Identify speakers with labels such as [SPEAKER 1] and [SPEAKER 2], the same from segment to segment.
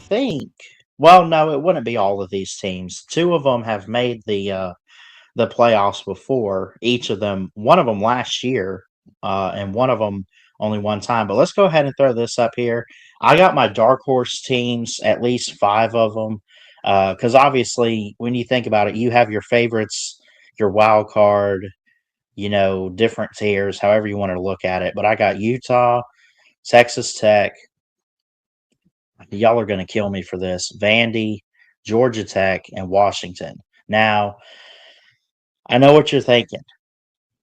[SPEAKER 1] think. Well, no, it wouldn't be all of these teams. Two of them have made the playoffs before. Each of them, one of them last year, and one of them only one time. But let's go ahead and throw this up here. I got my dark horse teams, at least five of them, because obviously, when you think about it, you have your favorites, your wild card, different tiers, however you want to look at it. But I got Utah, Texas Tech. Y'all are going to kill me for this. Vandy, Georgia Tech, and Washington. Now, I know what you're thinking.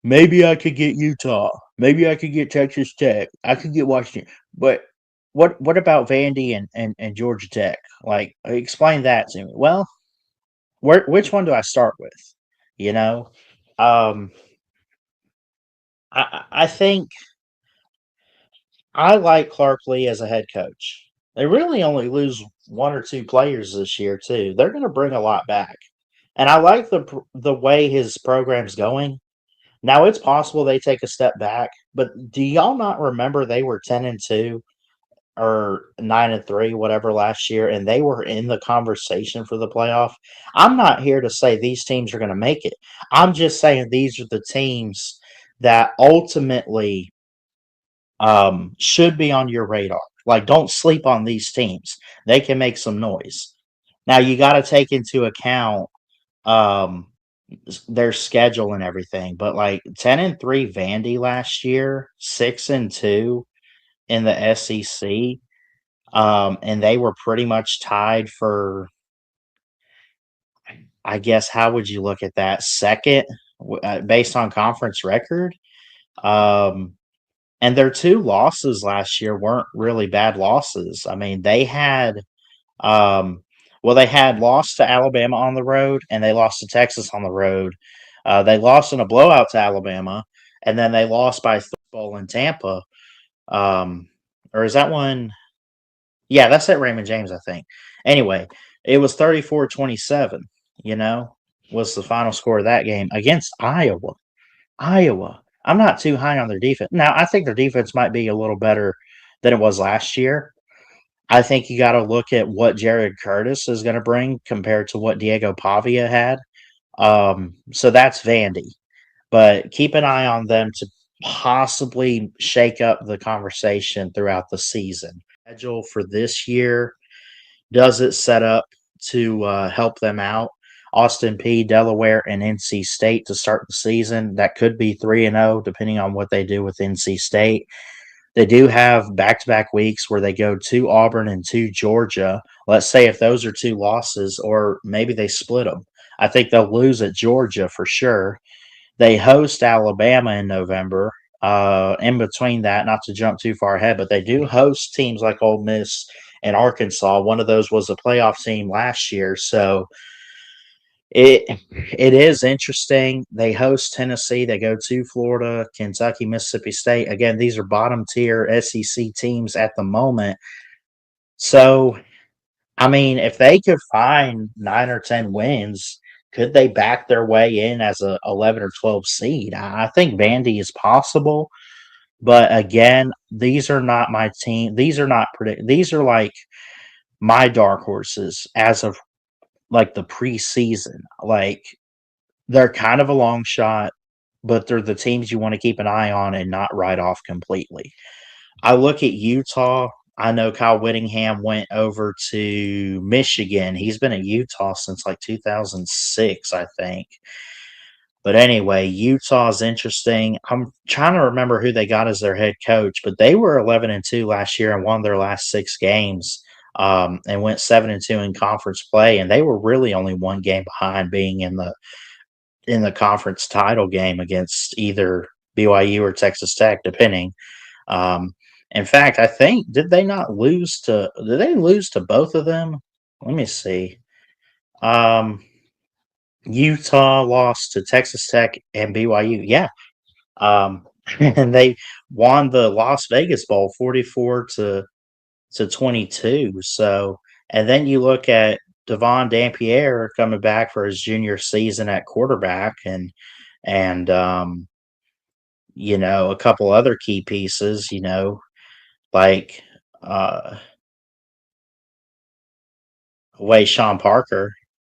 [SPEAKER 1] Maybe I could get Utah. Maybe I could get Texas Tech. I could get Washington. But what about Vandy and Georgia Tech? Like, explain that to me. Well, which one do I start with? You know, um, I think I like Clark Lee as a head coach. They really only lose one or two players this year too. They're going to bring a lot back, and I like the way his program's going. Now it's possible they take a step back, but do y'all not remember they were 10-2 or 9-3, whatever last year, and they were in the conversation for the playoff? I'm not here to say these teams are going to make it. I'm just saying these are the teams that ultimately should be on your radar. Like, don't sleep on these teams. They can make some noise. Now you got to take into account um, their schedule and everything. But like 10-3 Vandy last year, 6-2 in the SEC, and they were pretty much tied for. I guess how would you look at that second based on conference record? Um, and their two losses last year weren't really bad losses. I mean, they had Um, they had lost to Alabama on the road, and they lost to Texas on the road. They lost in a blowout to Alabama, and then they lost by bowl in Tampa. Um, or is that one? Yeah, that's at Raymond James, I think. Anyway, it was 34-27, was the final score of that game against Iowa. Iowa. I'm not too high on their defense. Now, I think their defense might be a little better than it was last year. I think you got to look at what Jared Curtis is going to bring compared to what Diego Pavia had. So that's Vandy, but keep an eye on them to possibly shake up the conversation throughout the season. Schedule for this year, does it set up to help them out? Austin P, Delaware, and NC State to start the season. That could be 3-0, depending on what they do with NC State. They do have back-to-back weeks where they go to Auburn and to Georgia. Let's say if those are two losses, or maybe they split them. I think they'll lose at Georgia for sure. They host Alabama in November. In between that, not to jump too far ahead, but they do host teams like Ole Miss and Arkansas. One of those was a playoff team last year, so it is interesting. They host Tennessee. They go to Florida, Kentucky, Mississippi State. Again, these are bottom tier SEC teams at the moment. So, I mean, if they could find 9 or 10 wins, could they back their way in as a 11 or 12 seed? I think Vandy is possible, but again, these are not my team. These are not predict. These are like my dark horses as of like the preseason. Like, they're kind of a long shot, but they're the teams you want to keep an eye on and not write off completely. I look at Utah. I know Kyle Whittingham went over to Michigan. He's been at Utah since like 2006, I think. But anyway, Utah's interesting. I'm trying to remember who they got as their head coach, but they were 11-2 last year and won their last 6 games, and went 7-2 in conference play. And they were really only one game behind being in the conference title game against either BYU or Texas Tech, depending. Um, in fact, I think did they lose to both of them? Let me see. Um, Utah lost to Texas Tech and BYU. Yeah. Um, and they won the Las Vegas Bowl 44 to 22. So, and then you look at Devon Dampier coming back for his junior season at quarterback, and a couple other key pieces, like uh Way Sean Parker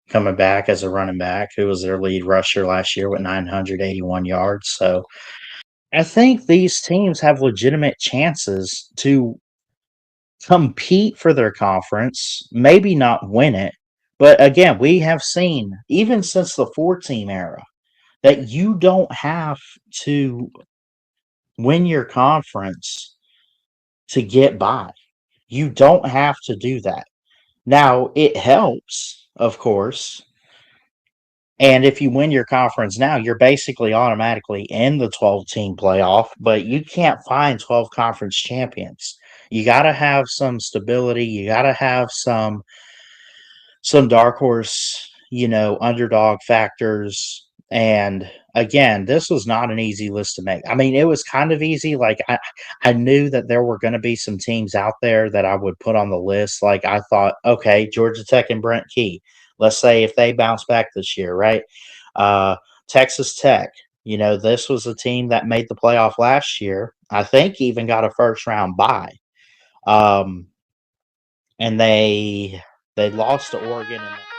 [SPEAKER 1] coming back as a running back, who was their lead rusher last year with 981 yards. So I think these teams have legitimate chances to compete for their conference, maybe not win it. But again, we have seen, even since the 4 team era, that you don't have to win your conference to get by. You don't have to do that. Now, it helps, of course. And if you win your conference now, you're basically automatically in the 12-team playoff, but you can't find 12 conference champions. You got to have some stability. You got to have some dark horse, underdog factors. And again, this was not an easy list to make. I mean, it was kind of easy. Like I knew that there were going to be some teams out there that I would put on the list. Like I thought, okay, Georgia Tech and Brent Key. Let's say if they bounce back this year, right? Uh, Texas Tech. This was a team that made the playoff last year. I think even got a first round bye. Um, and they lost to Oregon in